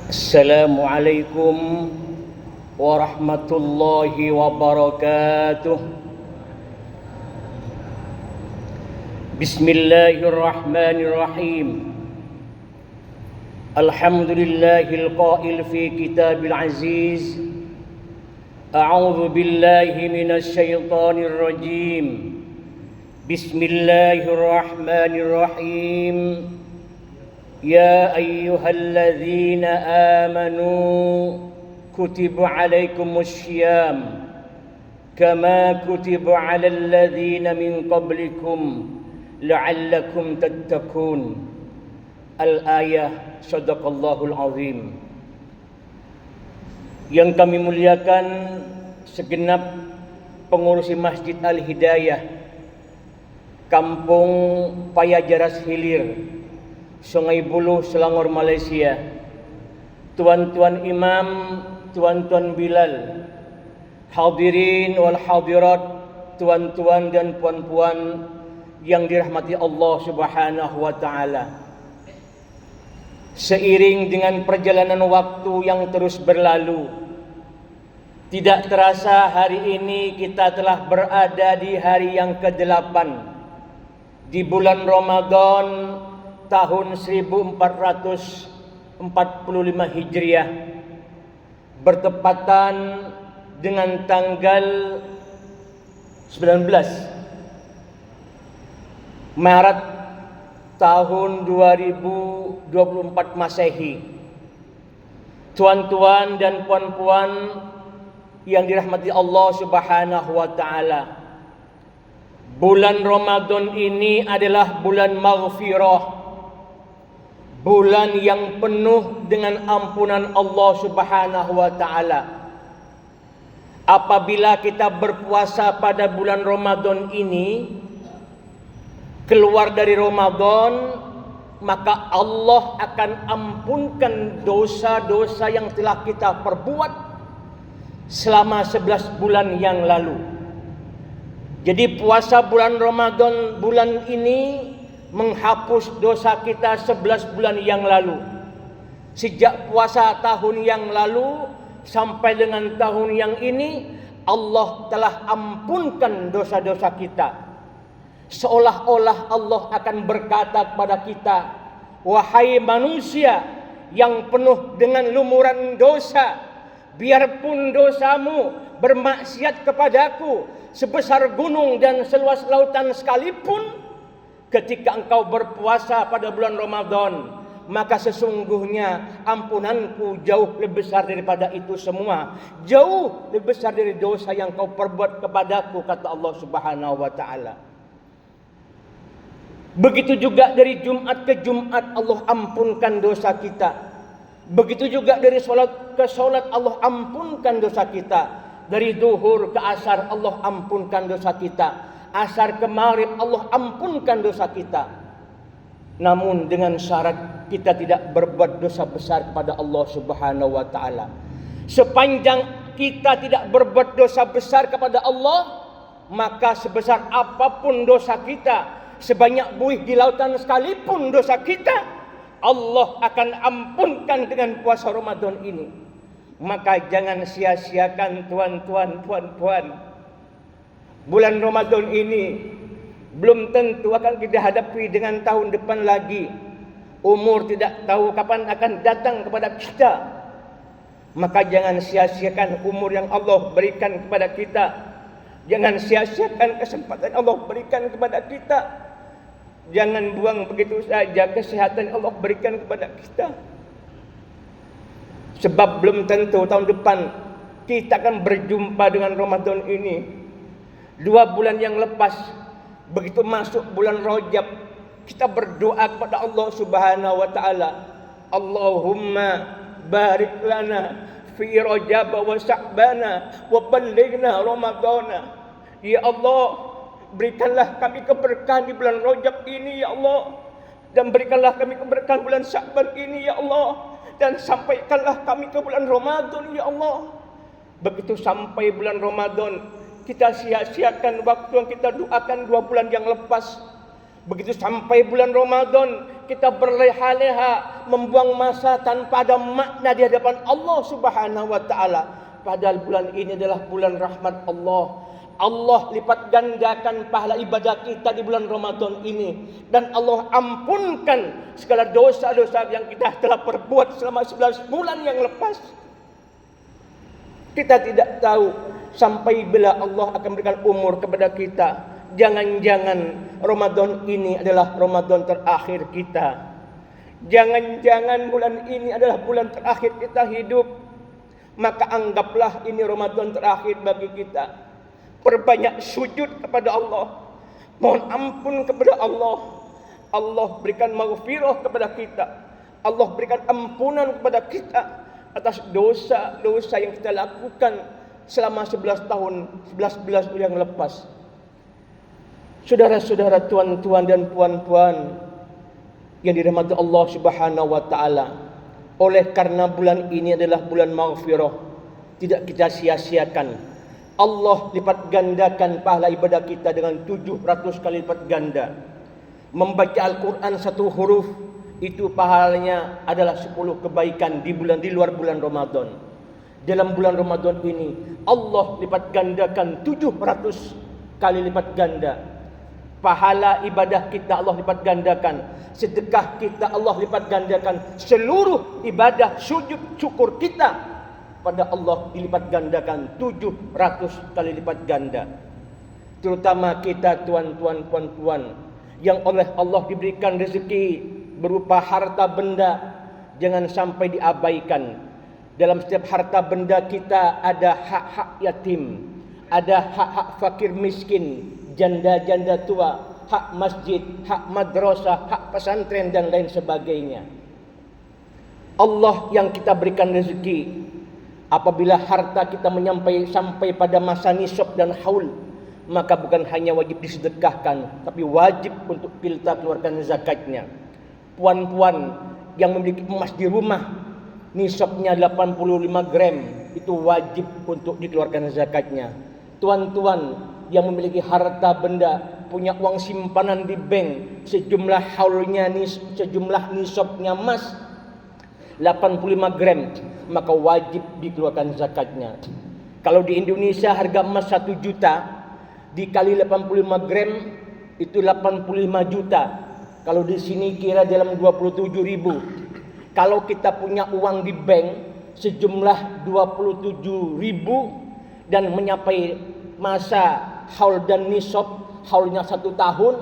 Assalamualaikum warahmatullahi wabarakatuh. Bismillahirrahmanirrahim. Alhamdulillahil qail fi kitabil aziz. A'udzu billahi minasy syaithanir rajim. Bismillahirrahmanirrahim. Ya ayyuhalladzina amanu kutiba alaikumussyiyam kama kutiba alal ladzina min qablikum la'allakum tattaqun. Al-ayah. Shadaqallahul azim. Yang kami muliakan segenap pengurusi Masjid Al-Hidayah Kampung Payajaras Hilir, Sungai Buloh, Selangor, Malaysia, tuan-tuan imam, tuan-tuan Bilal, hadirin wal hadirat, tuan-tuan dan puan-puan yang dirahmati Allah Subhanahu wa taala. Seiring dengan perjalanan waktu yang terus berlalu, tidak terasa hari ini kita telah berada di hari yang ke-8 di bulan Ramadan tahun 1445 Hijriah, bertepatan dengan tanggal 19 Maret tahun 2024 Masehi. Tuan-tuan dan puan-puan yang dirahmati Allah Subhanahu wa taala, bulan Ramadan ini adalah bulan maghfirah, bulan yang penuh dengan ampunan Allah Subhanahu wa taala. Apabila kita berpuasa pada bulan Ramadan ini, keluar dari Ramadan, maka Allah akan ampunkan dosa-dosa yang telah kita perbuat selama 11 bulan yang lalu. Jadi puasa bulan Ramadan bulan ini menghapus dosa kita 11 bulan yang lalu. Sejak puasa tahun yang lalu sampai dengan tahun yang ini, Allah telah ampunkan dosa-dosa kita. Seolah-olah Allah akan berkata kepada kita, wahai manusia yang penuh dengan lumuran dosa, biarpun dosamu bermaksiat kepadaku sebesar gunung dan seluas lautan sekalipun, ketika engkau berpuasa pada bulan Ramadan, maka sesungguhnya ampunanku jauh lebih besar daripada itu semua, jauh lebih besar dari dosa yang kau perbuat kepadaku, kata Allah Subhanahu wa taala. Begitu juga dari Jumat ke Jumat Allah ampunkan dosa kita. Begitu juga dari solat ke solat Allah ampunkan dosa kita. Dari duhur ke asar Allah ampunkan dosa kita. Asar ke maghrib Allah ampunkan dosa kita. Namun dengan syarat kita tidak berbuat dosa besar kepada Allah Subhanahu wa taala. Sepanjang kita tidak berbuat dosa besar kepada Allah, maka sebesar apapun dosa kita, sebanyak buih di lautan sekalipun dosa kita, Allah akan ampunkan dengan puasa Ramadan ini. Maka jangan sia-siakan tuan-tuan, puan-puan. Bulan Ramadan ini belum tentu akan kita hadapi dengan tahun depan lagi. Umur tidak tahu kapan akan datang kepada kita. Maka jangan sia-siakan umur yang Allah berikan kepada kita. Jangan sia-siakan kesempatan Allah berikan kepada kita. Jangan buang begitu saja kesehatan yang Allah berikan kepada kita. Sebab belum tentu tahun depan kita akan berjumpa dengan Ramadan ini. 2 bulan yang lepas, begitu masuk bulan Rajab, kita berdoa kepada Allah Subhanahu wa taala, Allahumma barik lana fi Rajab wa Sya'bana wa ballighna Ramadana. Ya Allah, berikanlah kami keberkahan di bulan Rajab ini ya Allah, dan berikanlah kami keberkahan bulan Sya'ban ini ya Allah, dan sampaikanlah kami ke bulan Ramadan ya Allah. Begitu sampai bulan Ramadan, kita sia-siakan waktu yang kita doakan 2 bulan yang lepas. Begitu sampai bulan Ramadan, kita berleha-leha membuang masa tanpa ada makna di hadapan Allah Subhanahu wa taala. Padahal bulan ini adalah bulan rahmat Allah. Allah lipat gandakan pahala ibadah kita di bulan Ramadan ini, dan Allah ampunkan segala dosa-dosa yang kita telah perbuat selama 11 bulan yang lepas. Kita tidak tahu sampai bila Allah akan berikan umur kepada kita. Jangan-jangan Ramadan ini adalah Ramadan terakhir kita. Jangan-jangan bulan ini adalah bulan terakhir kita hidup. Maka anggaplah ini Ramadan terakhir bagi kita. Perbanyak sujud kepada Allah. Mohon ampun kepada Allah. Allah berikan maghfirah kepada kita. Allah berikan ampunan kepada kita atas dosa-dosa yang kita lakukan selama 11 tahun, 11 bulan yang lepas. Saudara-saudara, tuan-tuan dan puan-puan yang dirahmati Allah Subhanahu wa taala, oleh karena bulan ini adalah bulan maghfirah, tidak kita sia-siakan. Allah lipat gandakan pahala ibadah kita dengan 700 kali lipat ganda. Membaca Al-Quran satu huruf itu pahalanya adalah 10 kebaikan di luar bulan Ramadan. Dalam bulan Ramadan ini Allah lipat gandakan 700 kali lipat ganda. Pahala ibadah kita Allah lipat gandakan. Sedekah kita Allah lipat gandakan. Seluruh ibadah sujud syukur kita pada Allah dilipat gandakan 700 kali lipat ganda. Terutama kita tuan-tuan puan-puan yang oleh Allah diberikan rezeki berupa harta benda, jangan sampai diabaikan. Dalam setiap harta benda kita ada hak-hak yatim, ada hak-hak fakir miskin, janda-janda tua, hak masjid, hak madrasah, hak pesantren dan lain sebagainya. Allah yang kita berikan rezeki, apabila harta kita sampai pada masa nisab dan haul, maka bukan hanya wajib disedekahkan, tapi wajib untuk kita keluarkan zakatnya. Puan-puan yang memiliki emas di rumah, nisabnya 85 gram, itu wajib untuk dikeluarkan zakatnya. Tuan-tuan yang memiliki harta benda, punya uang simpanan di bank, sejumlah haulnya, sejumlah nisabnya emas 85 gram, maka wajib dikeluarkan zakatnya. Kalau di Indonesia harga emas 1 juta dikali 85 gram itu 85 juta. Kalau di sini kira dalam 27 ribu. Kalau kita punya uang di bank sejumlah 27 ribu dan mencapai masa haul dan nisab, haulnya 1 tahun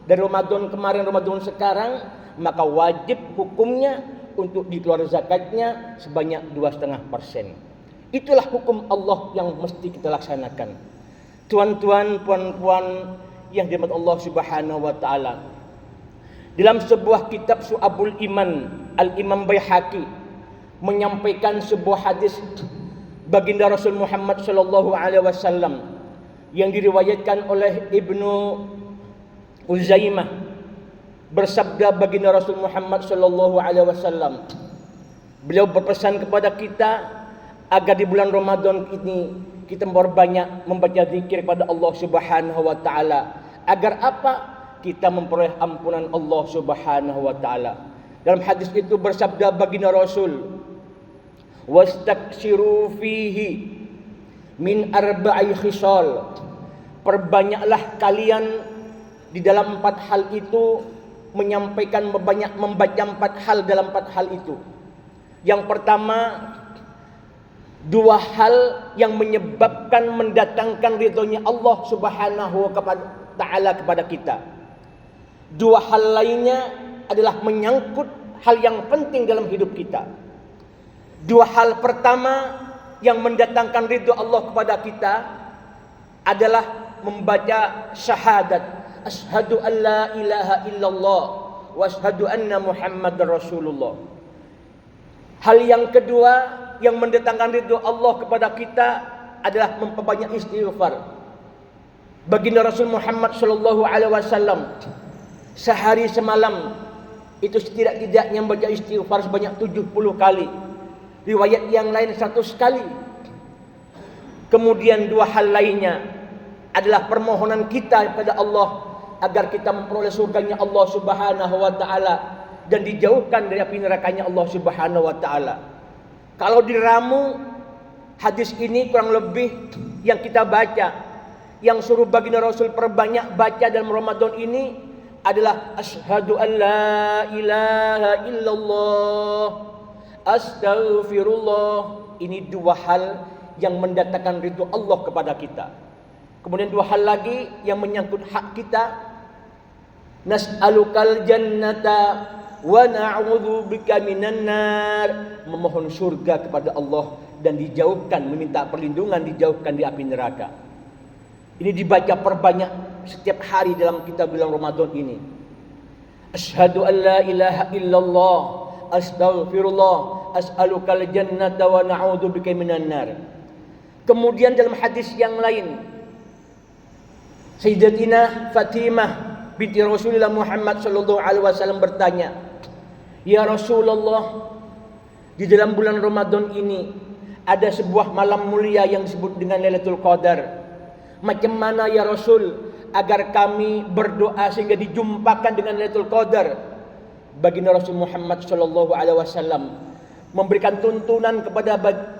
dari Ramadan kemarin Ramadan sekarang, maka wajib hukumnya untuk dikeluarkan zakatnya sebanyak 2,5%. Itulah hukum Allah yang mesti kita laksanakan. Tuan-tuan, puan-puan yang dirahmati Allah Subhanahu wa taala. Dalam sebuah kitab Syu'abul Iman, Al-Imam Baihaqi menyampaikan sebuah hadis baginda Rasul Muhammad sallallahu alaihi wasallam yang diriwayatkan oleh Ibnu Uzaimah. Bersabda baginda Rasul Muhammad sallallahu alaihi wasallam, beliau berpesan kepada kita agar di bulan Ramadan ini kita berbanyak membaca zikir kepada Allah Subhanahu wa taala. Agar apa? Kita memperoleh ampunan Allah Subhanahu wa taala. Dalam hadis itu bersabda baginda Rasul, "Wastaksiru fihi min arba'i khisal." Perbanyaklah kalian di dalam 4 hal itu menyampaikan banyak membaca 4 hal dalam 4 hal itu. Yang pertama, 2 hal yang menyebabkan mendatangkan ridhonya Allah Subhanahu wa taala kepada kita. 2 hal lainnya adalah menyangkut hal yang penting dalam hidup kita. 2 hal pertama yang mendatangkan ridho Allah kepada kita adalah membaca syahadat, asyhadu an la ilaha illallah wa asyhadu anna Muhammadar Rasulullah. Hal yang kedua yang mendatangkan ridho Allah kepada kita adalah memperbanyak istighfar. Baginda Rasul Muhammad sallallahu alaihi wasallam sehari semalam itu setidak-tidaknya membaca istighfar sebanyak 70 kali. Riwayat yang lain 100 kali. Kemudian 2 hal lainnya adalah permohonan kita kepada Allah agar kita memperoleh surganya Allah Subhanahu wa taala dan dijauhkan dari api nerakanya Allah Subhanahu wa taala. Kalau diramu hadis ini kurang lebih yang kita baca, yang suruh baginda Rasul perbanyak baca dalam Ramadan ini adalah asyhadu an la ilaha illallah, astaghfirullah. Ini dua hal yang mendatangkan ridho Allah kepada kita. Kemudian dua hal lagi yang menyangkut hak kita. Nas'alukal jannata wa na'udzubika minan nar. Memohon surga kepada Allah dan dijauhkan, meminta perlindungan dijauhkan di api neraka. Ini dibaca perbanyak setiap hari dalam kita bulan Ramadan ini. Asyhadu an la ilaha illallah, astaghfirullah, as'alukal jannata wa na'udzubika minan nar. Kemudian dalam hadis yang lain, Sayyidatina Fatimah binti Rasulullah Muhammad sallallahu alaihi wasallam bertanya, "Ya Rasulullah, di dalam bulan Ramadan ini ada sebuah malam mulia yang disebut dengan Lailatul Qadar. Macam mana ya Rasul agar kami berdoa sehingga dijumpakan dengan Lailatul Qadar?" Baginda Rasul Muhammad sallallahu alaihi wasallam memberikan tuntunan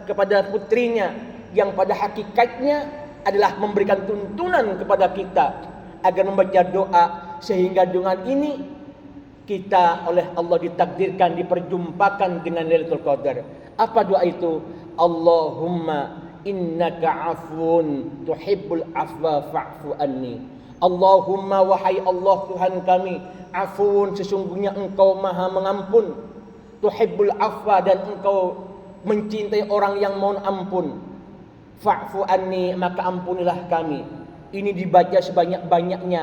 kepada putrinya yang pada hakikatnya adalah memberikan tuntunan kepada kita agar membaca doa sehingga dengan ini kita oleh Allah ditakdirkan diperjumpakan dengan Lailatul Qadar. Apa doa itu? Allahumma innaka afun tuhibbul afwa fa'fu anni. Allahumma, wahai Allah Tuhan kami, afun, sesungguhnya engkau maha mengampun, tuhibbul afwa, dan engkau mencintai orang yang mohon ampun, fa'fu anni, maka ampunilah kami. Ini dibaca sebanyak-banyaknya.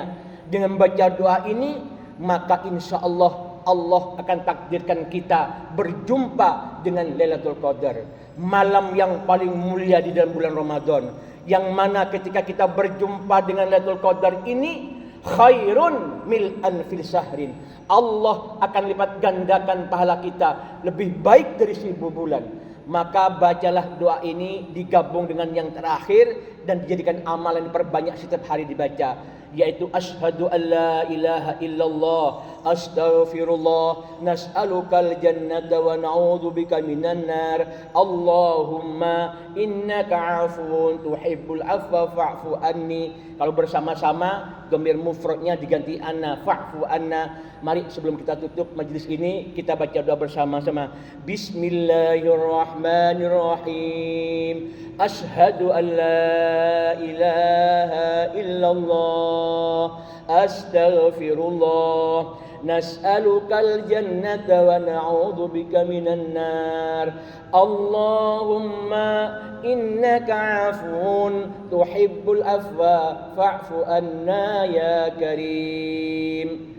Dengan baca doa ini maka insya Allah Allah akan takdirkan kita berjumpa dengan Lailatul Qadar, malam yang paling mulia di dalam bulan Ramadan, yang mana ketika kita berjumpa dengan Lailatul Qadar ini khairun mil'an fil syahrin. Allah akan lipat gandakan pahala kita lebih baik dari 1000 bulan. Maka bacalah doa ini digabung dengan yang terakhir dan dijadikan amalan diperbanyak setiap hari dibaca, yaitu asyhadu an la ilaha illallah, astaghfirullah, nas'alukal jannata wa na'udzubika minan nar, Allahumma innaka afun tuhibbul afwa fa'fu anni. Kalau bersama-sama dhamir mufradnya diganti anna, fa'fu anna. Mari sebelum kita tutup majelis ini kita baca doa bersama-sama. Bismillahirrahmanirrahim. Asyhadu an la ilaha illallah, astaghfirullah, nas'alukal jannata wa na'udzubika minan nar, Allahumma innaka afun tuhibbul afwa fa'fu anna ya karim.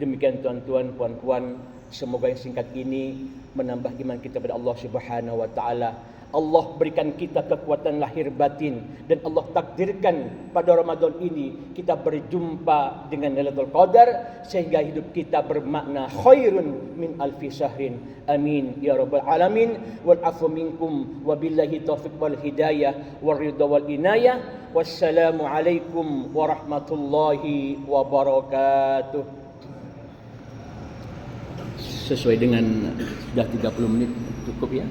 Demikian tuan-tuan, puan-puan, semoga yang singkat ini menambah iman kita pada Allah Subhanahu wa taala. Allah berikan kita kekuatan lahir batin dan Allah takdirkan pada Ramadan ini kita berjumpa dengan Lailatul Qadar sehingga hidup kita bermakna khairun min alfi syahrin. Amin ya rabbal alamin. Wal afu minkum wabillahi taufiq wal hidayah wal ridha wal inayah. Wassalamu alaikum warahmatullahi wabarakatuh. Sesuai dengan sudah 30 menit cukup ya.